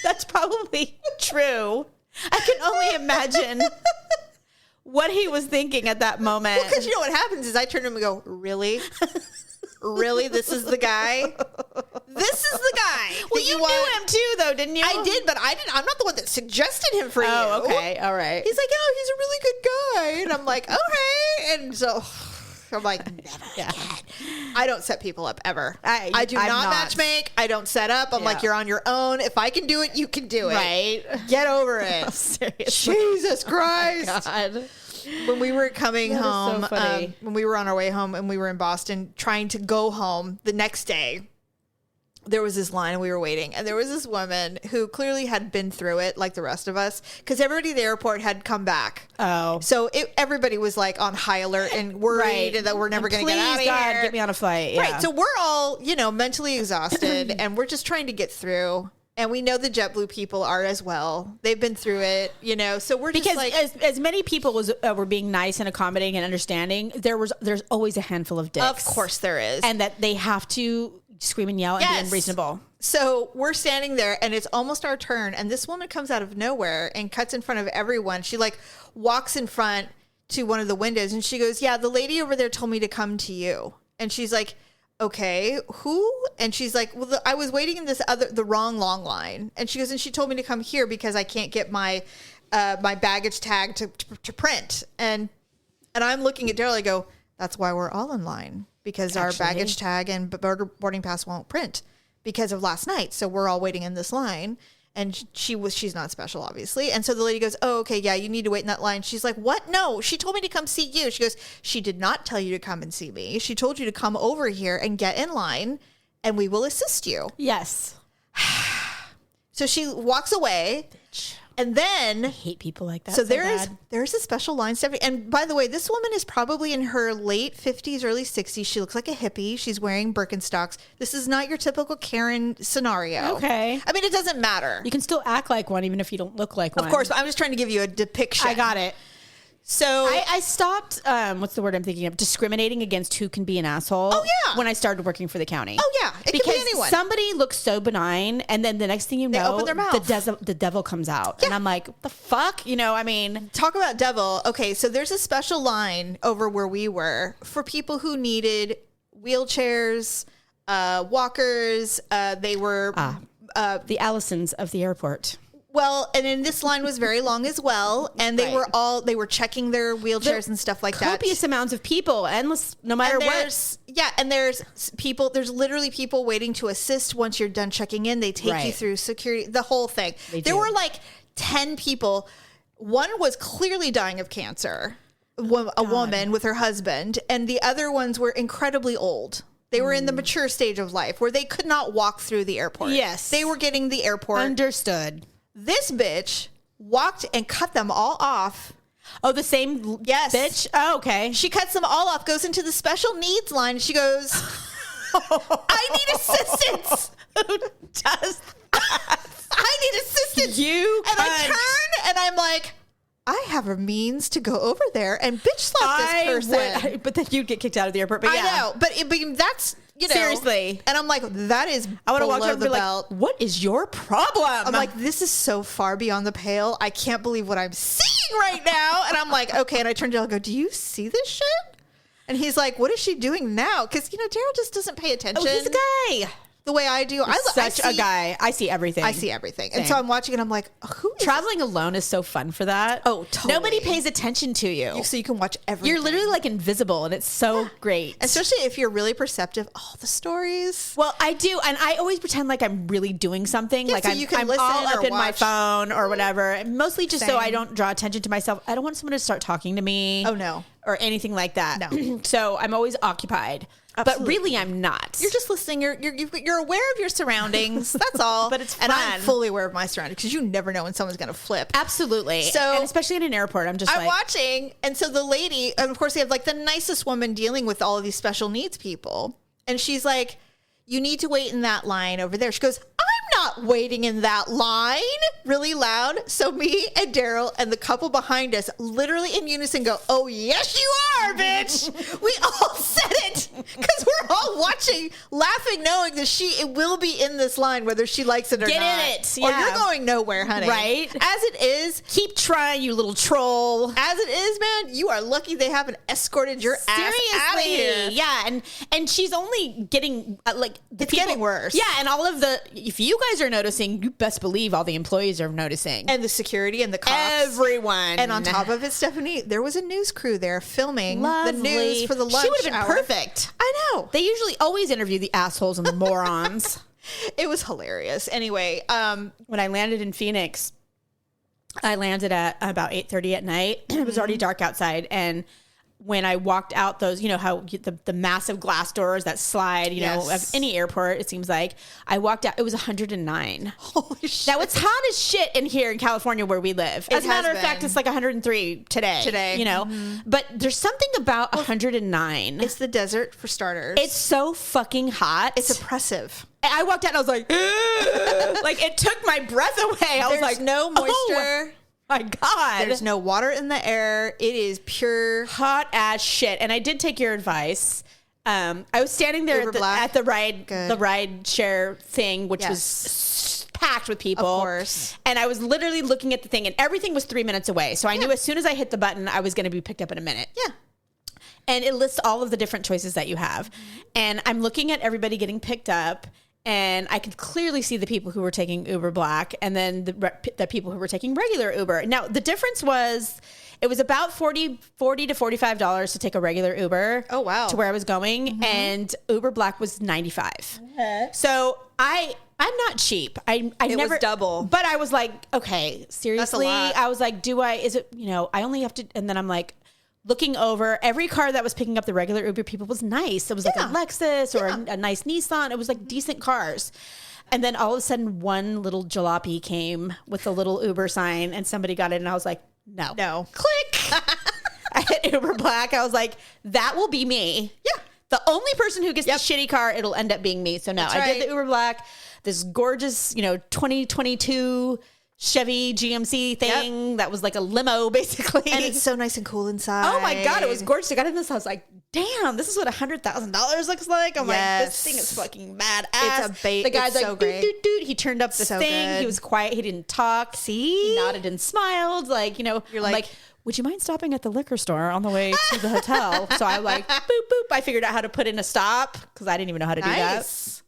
That's probably true. I can only imagine what he was thinking at that moment. Because you know what happens is I turn to him and go, really? Really? This is the guy? This is the guy. Well, you knew him too, though, didn't you? I did, but I'm not the one that suggested him for you. Oh, okay. All right. He's like, oh, he's a really good guy. And I'm like, okay. And so I'm like, never again. I don't set people up ever. I do not matchmake. I don't set up. I'm like, you're on your own. If I can do it, you can do it. Right. Get over it. Seriously. Jesus Christ. Oh, God. When we were coming That is home, so funny. when we were on our way home and we were in Boston trying to go home the next day, there was this line and we were waiting. And there was this woman who clearly had been through it like the rest of us because everybody at the airport had come back. Oh. So everybody was like on high alert and worried that we're never going to get out of God, here. get me on a flight. Yeah. Right. So we're all, mentally exhausted and we're just trying to get through. And we know the JetBlue people are as well. They've been through it, So we're just like, as many people as were being nice and accommodating and understanding, there's always a handful of dicks. of course there is. And that they have to scream and yell and be unreasonable. So we're standing there and it's almost our turn. And this woman comes out of nowhere and cuts in front of everyone. She walks in front to one of the windows and she goes, yeah, the lady over there told me to come to you. And she's like, okay, who? And she's like, well, I was waiting in the wrong long line. And she goes, and she told me to come here because I can't get my baggage tag to print. And I'm looking at Daryl, I go, that's why we're all in line because our baggage tag and boarding pass won't print because of last night. So we're all waiting in this line. And she's not special, obviously. And so the lady goes, oh, okay, yeah, you need to wait in that line. She's like, what? No, she told me to come see you. She goes, she did not tell you to come and see me. She told you to come over here and get in line and we will assist you. Yes. So she walks away. And then I hate people like that. So there's a special line, Stephanie. And by the way, this woman is probably in her late 50s, early 60s. She looks like a hippie. She's wearing Birkenstocks. This is not your typical Karen scenario. Okay. I mean, it doesn't matter. You can still act like one even if you don't look like one. Of course, but I'm just trying to give you a depiction. I got it. So I stopped, what's the word I'm thinking of? Discriminating against who can be an asshole. Oh, yeah. When I started working for the county. Oh, yeah. It because can be anyone. Somebody looks so benign, and then the next thing you know, open their mouth. the devil comes out. Yeah. And I'm like, what the fuck? I mean. Talk about devil. Okay, so there's a special line over where we were for people who needed wheelchairs, walkers. They were... the Allisons of the airport. Well, and then this line was very long as well, and they were checking their wheelchairs and stuff like that. Copious amounts of people, endless, no matter what. Yeah, and there's literally people waiting to assist once you're done checking in. They take you through security, the whole thing. There were like 10 people. One was clearly dying of cancer, a woman with her husband, and the other ones were incredibly old. They were in the mature stage of life where they could not walk through the airport. Yes. They were getting the airport. Understood. This bitch walked and cut them all off. Oh, the same bitch? Oh, okay. She cuts them all off, goes into the special needs line. And she goes, I need assistance. Who does that? I need assistance. I turn and I'm like, I have a means to go over there and bitch slap this person. But then you'd get kicked out of the airport. But yeah. I know. But that's... Seriously. And I'm like, that is I want to walk below up and the be belt. like, what is your problem? I'm like, this is so far beyond the pale. I can't believe what I'm seeing right now. And I'm like, okay. And I turned to her and go, do you see this shit? And he's like, what is she doing now? Because, Daryl just doesn't pay attention. Oh, he's a guy. The way I do. A guy. I see everything. I see everything. And so I'm watching it. I'm like, who is traveling alone is so fun for that. Oh, totally. Nobody pays attention to you. So you can watch everything. You're literally like invisible, and it's so great. Especially if you're really perceptive. Oh, the stories. Well, I do. And I always pretend like I'm really doing something. Yeah, like so I'm, you can I'm listen all up or in my watch. phone or whatever. And mostly just so Same. I don't draw attention to myself. I don't want someone to start talking to me. Oh, no. Or anything like that. No. So I'm always occupied. Absolutely. But really, I'm not. You're just listening. You're aware of your surroundings. That's all. But it's And I'm fun. fully aware of my surroundings because you never know when someone's going to flip. Absolutely. So- and especially in an airport, I'm I'm watching, and so the lady, and of course, they have like the nicest woman dealing with all of these special needs people, and she's like, "You need to wait in that line over there." She goes, "I'm not waiting in that line," really loud. So me and Daryl and the couple behind us, literally in unison, go, "Oh yes, you are, bitch!" We all said it because we're all watching, laughing, knowing that it will be in this line, whether she likes it or Get not. in it, Or yeah. you're going nowhere, honey. Right. As it is. Keep trying, you little troll. As it is, man, you are lucky they haven't escorted your ass out of here. Yeah, and she's only getting It's getting worse. Yeah, and all of if you guys are noticing, you best believe all the employees are noticing. And the security and the cops. Everyone. And on top of it, Stephanie, there was a news crew there filming Lovely. the news for the lunch She would have been hour. perfect. I know. They usually always interview the assholes and the morons. It was hilarious. Anyway, When I landed in Phoenix, I landed at about 8:30 at night. It was already dark outside, and when I walked out those, how the massive glass doors that slide, Yes. of any airport, it seems like, I walked out, it was 109. holy shit. Now, it's hot as shit in here in California where we live. As a matter of fact, been. it's like 103 today. Today. But there's something about 109. It's the desert for starters. It's so fucking hot. It's oppressive. I walked out and I was like, like it took my breath away. I was There's like, no moisture. Oh my God. There's no water in the air. It is pure. Hot as shit. And I did take your advice. I was standing there Uber Black? at the ride Good. share thing, which Yes. was packed with people. Of course. And I was literally looking at the thing, and everything was 3 minutes away. So I knew as soon as I hit the button, I was going to be picked up in a minute. Yeah. And it lists all of the different choices that you have. And I'm looking at everybody getting picked up, and I could clearly see the people who were taking Uber Black and then the people who were taking regular Uber. Now, the difference was it was about $40 to $45 to take a regular Uber. Oh, wow. To where I was going. And Uber Black was $95. So I'm not cheap. I It never was double. But I was like, okay, seriously. lot. I was like, I only have to, and then I'm like, looking over, every car that was picking up the regular Uber people was nice. It was like a Lexus or a nice Nissan. It was like decent cars. And then all of a sudden, one little jalopy came with a little Uber sign, and somebody got it, and I was like, no. Click. I hit Uber Black. I was like, that will be me. Yeah. The only person who gets the shitty car, it'll end up being me. So no, That's I did right. the Uber Black, this gorgeous, 2022 Chevy GMC thing that was like a limo, basically. And it's so nice and cool inside. Oh my God, it was gorgeous. I got in this, I was like, damn, this is what $100,000 looks like. I'm like, this thing is fucking badass. It's a bait. The guy's It's like, so great. doot. He turned up the So thing. good. He was quiet. He didn't talk. See? He nodded and smiled. Like, You're I'm like, like, would you mind stopping at the liquor store on the way to the hotel? So I like, boop, boop. I figured out how to put in a stop because I didn't even know how to do that. nice.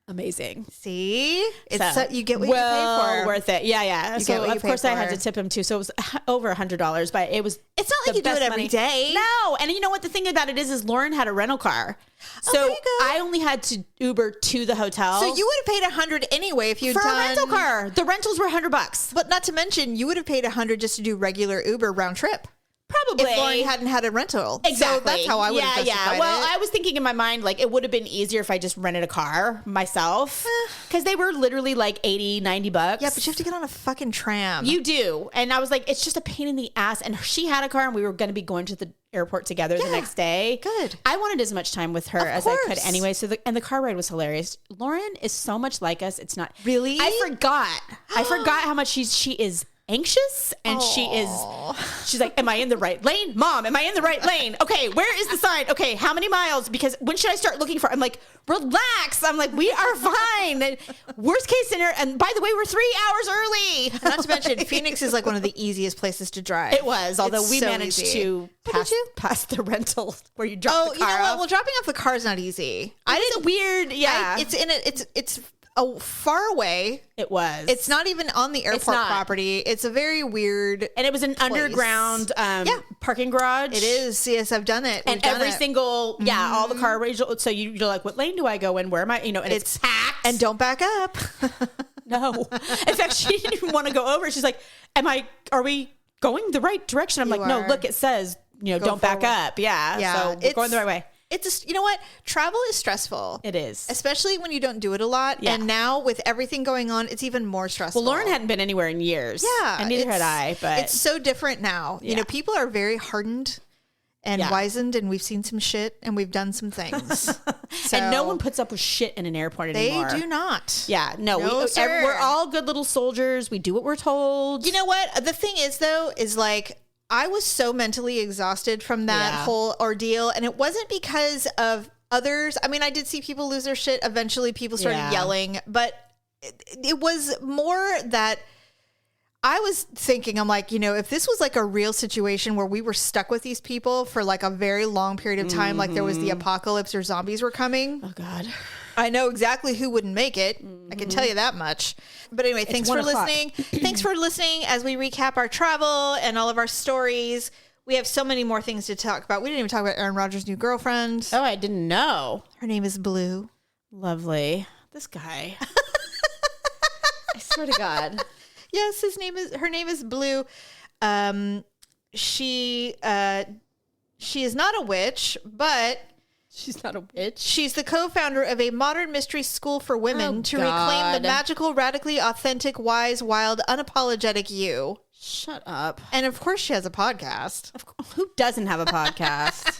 Amazing. See? It's So, you get what you pay for. worth it. Yeah. You get So what you of course pay I had for. to tip him too. So it was over $100, but it was. It's not like the you do it best every money. day. No, and you know what the thing about it is Lauren had a rental car, so there you go. I only had to Uber to the hotel. So you would have paid $100 anyway if you'd for done a rental car. The rentals were $100. But not to mention, you would have paid $100 just to do regular Uber round trip. Probably. If Lauren hadn't had a rental. Exactly. So that's how I would have justified Well, it. I was thinking in my mind, like, it would have been easier if I just rented a car myself. Because they were literally like $80, $90. Yeah, but you have to get on a fucking tram. You do. And I was like, it's just a pain in the ass. And she had a car and we were going to be going to the airport together the next day. Good. I wanted as much time with her Of as I could course. anyway. So the car ride was hilarious. Lauren is so much like us. It's not Really? I forgot how much she is anxious, and she's like, am I in the right lane? Mom, am I in the right lane? Okay, where is the sign? Okay, how many miles? Because when should I start looking for? I'm like, relax. I'm like, we are fine. And worst case scenario, and by the way, we're 3 hours early. Not to mention, Phoenix is like one of the easiest places to drive. It was, although It's we so managed easy. to pass the rental where you drop Oh, the you car know what? off. Well, dropping off the car is not easy. It's a weird, It's far away. It was. It's not even on the airport property. It's a very weird, and it was an underground parking garage. It is. Yes, I've done it. And every single, all the car range. So you're like, what lane do I go in? Where am I? And it's packed. And don't back up. No. In fact, she didn't even want to go over. She's like, are we going the right direction? I'm like, no, look, it says, don't back up. Yeah. So we're going the right way. It's just, you know what? Travel is stressful. It is. Especially when you don't do it a lot. Yeah. And now with everything going on, it's even more stressful. Well, Lauren hadn't been anywhere in years. Yeah. And neither had I. But it's so different now. You know, people are very hardened and wizened, and we've seen some shit and we've done some things. And no one puts up with shit in an airport anymore. They do not. Yeah. No, we're all good little soldiers. We do what we're told. You know what? The thing is, though, is like, I was so mentally exhausted from that whole ordeal. And it wasn't because of others. I mean, I did see people lose their shit. Eventually people started yelling, but it was more that I was thinking, I'm like, if this was like a real situation where we were stuck with these people for like a very long period of time, like there was the apocalypse or zombies were coming. Oh God. I know exactly who wouldn't make it. I can tell you that much. But anyway, thanks for listening. Thanks for listening as we recap our travel and all of our stories. We have so many more things to talk about. We didn't even talk about Aaron Rodgers' new girlfriend. Oh, I didn't know. Her name is Blue. Lovely. This guy. I swear to God. Yes, her name is Blue. She is not a witch, but she's not a witch. She's the co-founder of a modern mystery school for women to reclaim the magical, radically authentic, wise, wild, unapologetic you. Shut up. And of course she has a podcast. Of course, who doesn't have a podcast?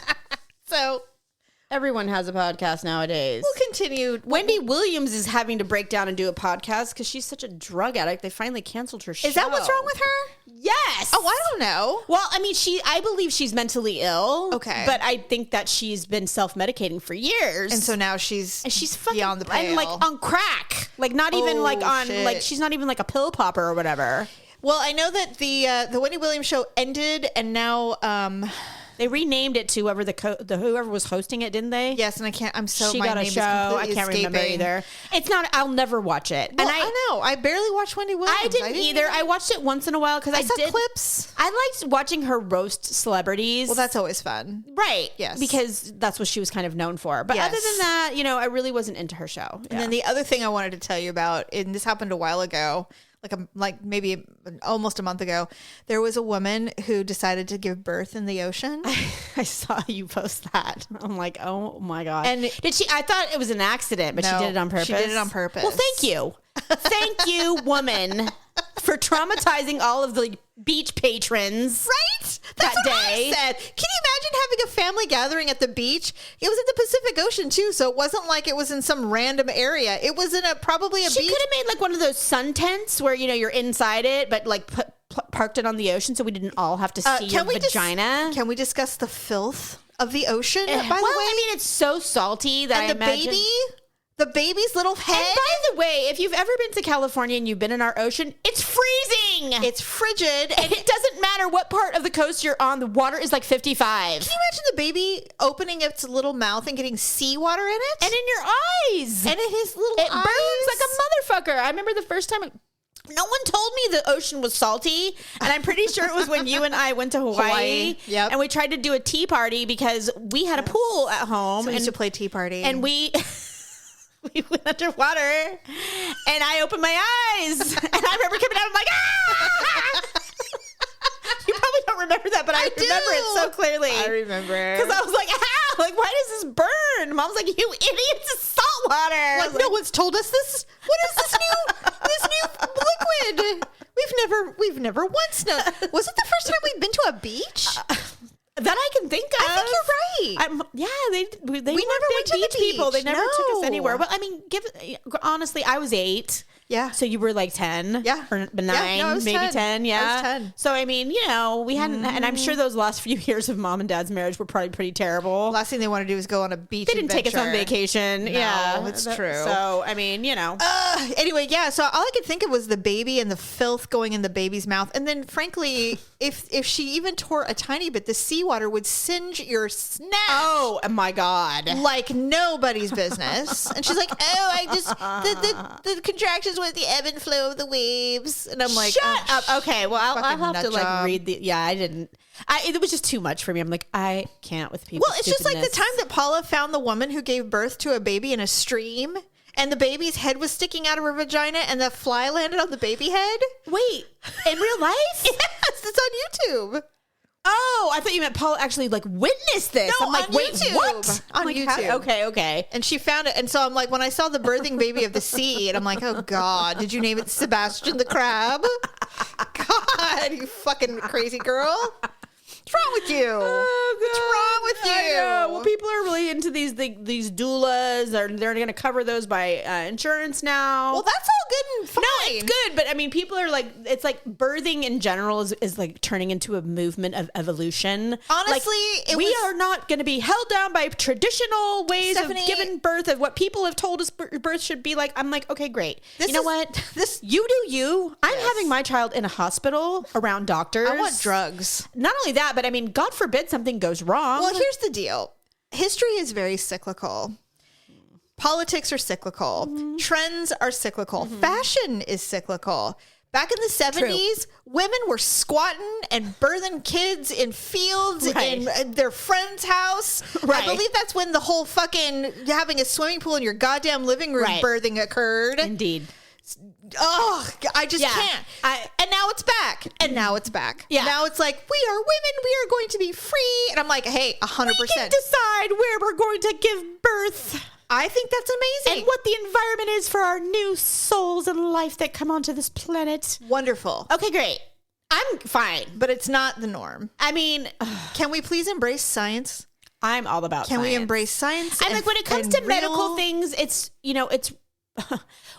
So everyone has a podcast nowadays. We'll continue. Wendy Williams is having to break down and do a podcast because she's such a drug addict. They finally canceled her show. Is that what's wrong with her? Yes. Oh, I don't know. Well, I mean, I believe she's mentally ill. Okay. But I think that she's been self-medicating for years. And so now she's fucking beyond the pale. And like on crack. Like not even like on, shit. Like she's not even like a pill popper or whatever. Well, I know that the Wendy Williams show ended and now, they renamed it to whoever was hosting it, didn't they? Yes, and I can't. She got a show. I can't remember either. It's not. I'll never watch it. Well, and I know. I barely watched Wendy Williams. I didn't either. I watched it once in a while because I saw did clips. I liked watching her roast celebrities. Well, that's always fun, right? Yes, because that's what she was kind of known for. But other than that, I really wasn't into her show. And then the other thing I wanted to tell you about, and this happened a while ago. Like maybe almost a month ago, there was a woman who decided to give birth in the ocean. I saw you post that. I'm like, oh my God. And did she? I thought it was an accident, but she did it on purpose. She did it on purpose. Well, thank you. Thank you, woman, for traumatizing all of the beach patrons. Right? That's what I said. Can you imagine having a family gathering at the beach? It was at the Pacific Ocean too, so it wasn't like it was in some random area. It was in probably a beach. She could have made like one of those sun tents where you're inside it, but like parked it on the ocean so we didn't all have to see your vagina. Can we discuss the filth of the ocean? By the way, I mean, it's so salty that and I imagine the baby's little head. And by the way, if you've ever been to California and you've been in our ocean, it's freezing. It's frigid. And it doesn't matter what part of the coast you're on. The water is like 55. Can you imagine the baby opening its little mouth and getting seawater in it? And in your eyes. And in his little eyes. It burns like a motherfucker. I remember the first time... No one told me the ocean was salty, and I'm pretty sure it was when you and I went to Hawaii. Yep. And we tried to do a tea party because we had a pool at home. So we used to play tea party. And we went underwater, and I opened my eyes, and I remember coming out, I'm like, ah! You probably don't remember that, but I remember it so clearly. I remember. Because I was like, ah, like, why does this burn? Mom's like, you idiots, it's salt water. Like, no one's told us this. What is this new liquid? We've never once known. Was it the first time we've been to a beach? That I can think of. I think you're right. We never went to the beach. people. They never took us anywhere. Well, I mean, honestly, I was 8. Yeah. So you were like 10? Yeah. Or 9, Yeah, no, I was maybe 10. 10, yeah. I was 10. So, I mean, you know, we hadn't, and I'm sure those last few years of mom and dad's marriage were probably pretty terrible. Last thing they want to do is go on a beach They didn't take us on adventure. vacation. No, Yeah. it's true. So, I mean, you know. Anyway, yeah. So all I could think of was the baby and the filth going in the baby's mouth. And then, frankly, if she even tore a tiny bit, the seawater would singe your snatch. Oh, my God. Like nobody's business. And she's like, oh, I just, the contractions with the ebb and flow of the waves. And I'm like, Shut up. Okay, well, I'll fucking have to nut like job. read the. Yeah, I didn't. It was just too much for me. I'm like, I can't with people. Well, it's just like the time that Paula found the woman who gave birth to a baby in a stream, and the baby's head was sticking out of her vagina, and the fly landed on the baby head. Wait, in real life? Yes, it's on YouTube. Oh, I thought you meant Paul actually like witnessed this. No, I'm like, on wait, YouTube. what? On like, YouTube. Okay. And she found it, and so I'm like, when I saw the birthing baby of the sea, and I'm like, oh God, did you name it Sebastian the Crab? God, you fucking crazy girl. What's wrong with you? What's wrong with you? I know. Well, people are really into these doulas. They're going to cover those by insurance now. Well, that's all good and fine. No, it's good, but I mean, people are like, it's like birthing in general is like turning into a movement of evolution. Honestly, like, we are not going to be held down by traditional ways Stephanie, of giving birth, of what people have told us birth should be like. I'm like, okay, great. You know what? You do you. I'm having my child in a hospital around doctors. I want drugs. Not only that, but I mean, God forbid something goes wrong. Well, here's the deal. History is very cyclical. Politics are cyclical. Trends are cyclical. Fashion is cyclical. Back in the 70s, women were squatting and birthing kids in fields in their friend's house. I believe that's when the whole fucking having a swimming pool in your goddamn living room birthing occurred. Indeed. Oh, I just can't. And now it's back. And now it's back. Yeah. Now it's like, we are women. We are going to be free. And I'm like, hey, 100%. We can decide where we're going to give birth. I think that's amazing. And what the environment is for our new souls and life that come onto this planet. Wonderful. Okay, great. I'm fine. But it's not the norm. I mean, can we please embrace science? I'm all about Can science. we embrace science? I'm like, when it comes to medical things, it's, you know, it's,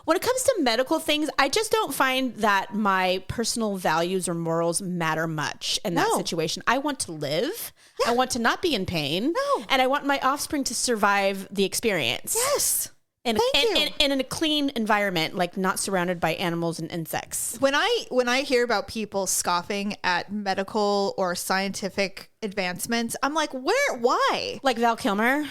when it comes to medical things, I just don't find that my personal values or morals matter much in that situation. I want to live. I want to not be in pain. And I want my offspring to survive the experience. Yes. In a clean environment, like not surrounded by animals and insects. When I hear about people scoffing at medical or scientific advancements, I'm like, why? Like Val Kilmer.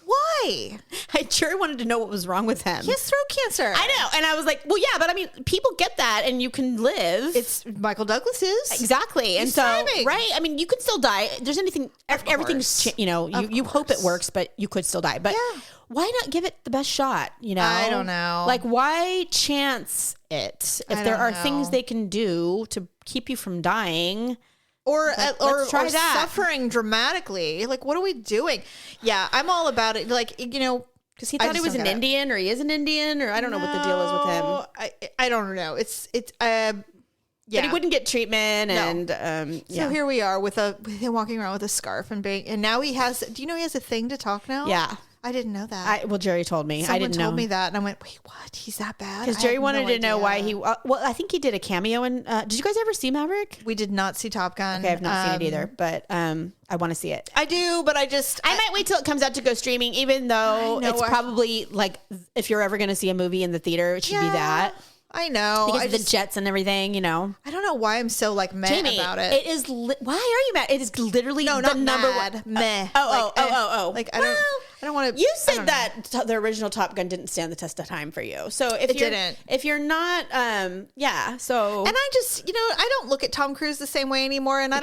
Why? I sure wanted to know what was wrong with him. He has throat cancer. I know. And I was like, well, yeah, but I mean, people get that and you can live. It's Michael Douglas is. Exactly. And so, thriving. right? I mean, you could still die. There's anything, everything's, you know, you hope it works, but you could still die. But why not give it the best shot? You know? I don't know. Like, why chance it if there are things they can do to keep you from dying? Or suffering dramatically. Like, what are we doing? Yeah, I'm all about it. Like, you know, because he thought he was an Indian, or he is an Indian, or I don't know what the deal is with him. I don't know. It's yeah. But he wouldn't get treatment, and So here we are with him walking around with a scarf and now he has. Do you know he has a thing to talk now? Yeah. I didn't know that. Well, Jerry told me. Someone I didn't know. told me that, and I went, "Wait, what? He's that bad?" Because Jerry wanted to know why he. Well, I think he did a cameo in. Did you guys ever see Maverick? We did not see Top Gun. Okay, I've not seen it either, but I want to see it. I do, but I might wait till it comes out to go streaming, even though it's probably like if you're ever going to see a movie in the theater, it should be that. I know. Because of the jets and everything, you know. I don't know why I'm so like meh Jamie, about it. It is. Why are you mad? It is literally the not number mad. one. Meh. Oh. Like I don't want to. You said that the original Top Gun didn't stand the test of time for you. So if you're not, So and I just, I don't look at Tom Cruise the same way anymore, and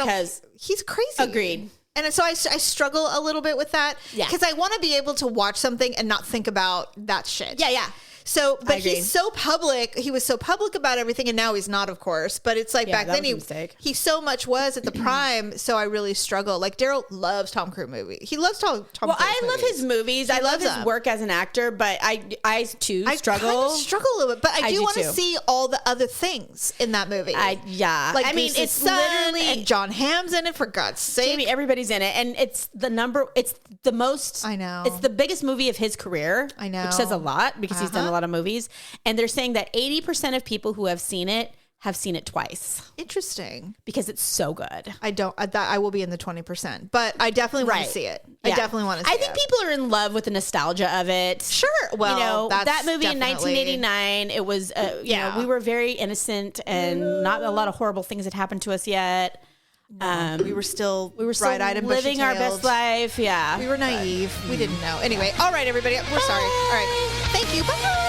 he's crazy. Agreed. And so I struggle a little bit with that. Yeah. Because I want to be able to watch something and not think about that shit. Yeah. So, but he's so public. He was so public about everything, and now he's not, of course. But it's like back then he so much was at the prime. So I really struggle. Like Daryl loves Tom Cruise movies. He loves Tom Cruise. Well, I love his movies. I love his work as an actor, but I too struggle. I kind of struggle a little bit, but I do want to see all the other things in that movie. Like it's literally and John Hamm's in it, for God's sake. Jamie, everybody's in it, and it's the most. I know it's the biggest movie of his career. I know, which says a lot because he's done a lot of movies. And they're saying that 80% of people who have seen it twice Interesting. because it's so good. I will be in the 20%, but I definitely want to see it. Yeah. I definitely want to see it. I think people are in love with the nostalgia of it. Sure. Well, that's that movie in definitely- 1989, it was, you know, we were very innocent and not a lot of horrible things had happened to us yet. We were still living our best life. Yeah. We were naive. We didn't know. Anyway, all right, everybody. We're sorry. All right. Thank you. Bye.